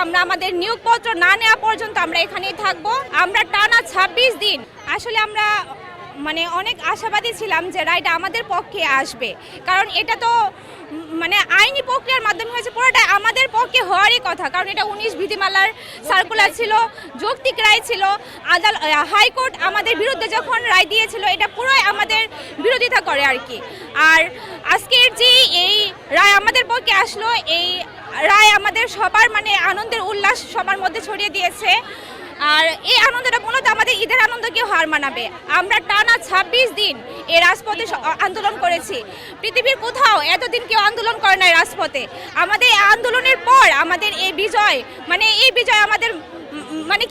আমরা আমাদের নিয়োগপত্র না নেওয়া পর্যন্ত আমরা এখানেই থাকবো। আমরা টানা 26 দিন আসলে আমরা অনেক আশাবাদী ছিলাম যে রায়টা আমাদের পক্ষে আসবে, কারণ এটা তো আইনি প্রক্রিয়ার মাধ্যমে হয়েছে, পুরোটা আমাদের পক্ষে হওয়ারই কথা। কারণ এটা 19 বিধিমালার সার্কুলার ছিল, যৌক্তিক রায় ছিল। হাইকোর্ট আমাদের বিরুদ্ধে যখন রায় দিয়েছিল, এটা পুরোই আমাদের বিরোধিতা করে আর কি। আর আজকের যে এই রায় আমাদের পক্ষে আসলো, এই রায় আমাদের সবার আনন্দের উল্লাস সবার মধ্যে ছড়িয়ে দিয়েছে। আর এই আনন্দটা মূলত আমাদের ঈদের আনন্দকে হার মানাবে। আমরা টানা 26 দিন এই রাজপথে আন্দোলন করেছি। পৃথিবীর কোথাও এতদিন কেউ আন্দোলন করে নাই রাজপথে। আমাদের এই আন্দোলনের পর আমাদের এই বিজয় এই বিজয় আমাদের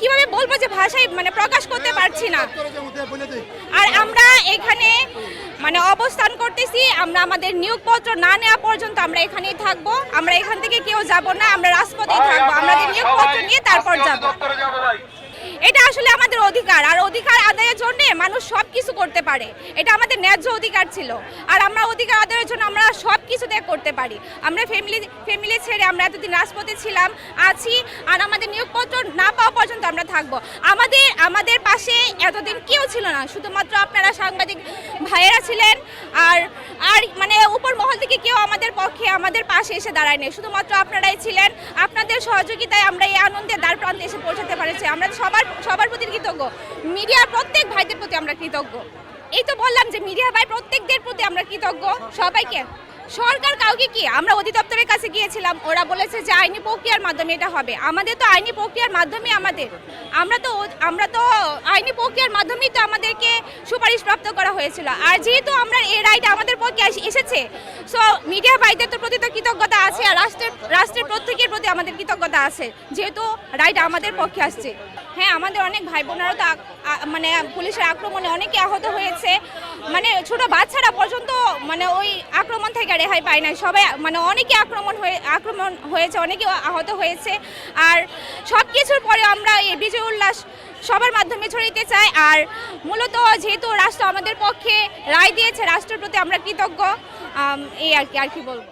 কিভাবে বলবো যে ভাষায় প্রকাশ করতে পারছি না। আর আমরা এখানে অবস্থান করতেছি। আমরা আমাদের নিয়োগপত্র না নেওয়া পর্যন্ত আমরা এখানেই থাকবো। আমরা এখান থেকে কেউ যাব না, আমরা রাজপথেই থাকবো। আমাদের নিয়োগপত্র নিয়ে তারপর যাব। এটা আসলে আমাদের অধিকার, আর অধিকার আদায়ের জন্য মানুষ সবকিছু করতে পারে। এটা আমাদের ন্যায্য অধিকার ছিল, আর আমরা অধিকার আদায়ের জন্য আমরা সব কিছু করতে পারি। আমরা ফ্যামিলি ছেড়ে আমরা এতদিন রাজপথে ছিলাম, আছি, আর আমাদের নিয়োগপত্র না পাওয়া পর্যন্ত আমরা থাকবো। আমাদের পাশে এতদিন কেউ ছিল না, শুধুমাত্র আপনারা সাংবাদিক ভাইয়েরা ছিলেন। আর উপর মহল থেকে কেউ আমাদের পক্ষে আমাদের পাশে এসে দাঁড়ায়নি, শুধুমাত্র আপনারাই ছিলেন। আপনাদের সহযোগিতায় আমরা এই আনন্দের দ্বার প্রান্তে এসে পৌঁছাতে পেরেছি। আমরা সবার প্রতি কৃতজ্ঞ। মিডিয়ার প্রত্যেক ভাইদের প্রতি আমরা কৃতজ্ঞ। এই তো বললাম যে মিডিয়া ভাই প্রত্যেকদের প্রতি আমরা কৃতজ্ঞ, সবাইকে। সরকার কাউকে কি, আমরা অধিদপ্তরের কাছে গিয়েছিলাম, ওরা বলেছে যে আইনি প্রক্রিয়ার মাধ্যমে এটা হবে। আমাদের তো আইনি প্রক্রিয়ার মাধ্যমে আমরা তো আইনি প্রক্রিয়ার মাধ্যমেই তো আমাদেরকে সুপারিশ প্রাপ্ত করা হয়েছিল। আর যেহেতু আমরা এই রায়টা আমাদের পক্ষে এসেছে, সো মিডিয়া ভাইদের তো প্রতি তো কৃতজ্ঞতা আছে, আর রাষ্ট্রের প্রত্যেকের প্রতি আমাদের কৃতজ্ঞতা আছে, যেহেতু রায়টা আমাদের পক্ষে আসছে। হ্যাঁ, আমাদের অনেক ভাই বোনেরা তো পুলিশের আক্রমণে অনেকে আহত হয়েছে। ছোট বাচ্চারা পর্যন্ত ওই আক্রমণ থেকে রেহাই পায় না। সবাই অনেকে আক্রমণ হয়েছে, অনেকে আহত হয়েছে। আর সব কিছুর পরে আমরা এই বিজয় উল্লাস সবার মাধ্যমে ছড়িয়ে চাই। আর মূলত যেহেতু রাষ্ট্র আমাদের পক্ষে রায় দিয়েছে, রাষ্ট্রের প্রতি আমরা কৃতজ্ঞ। এই আর কি বলবো।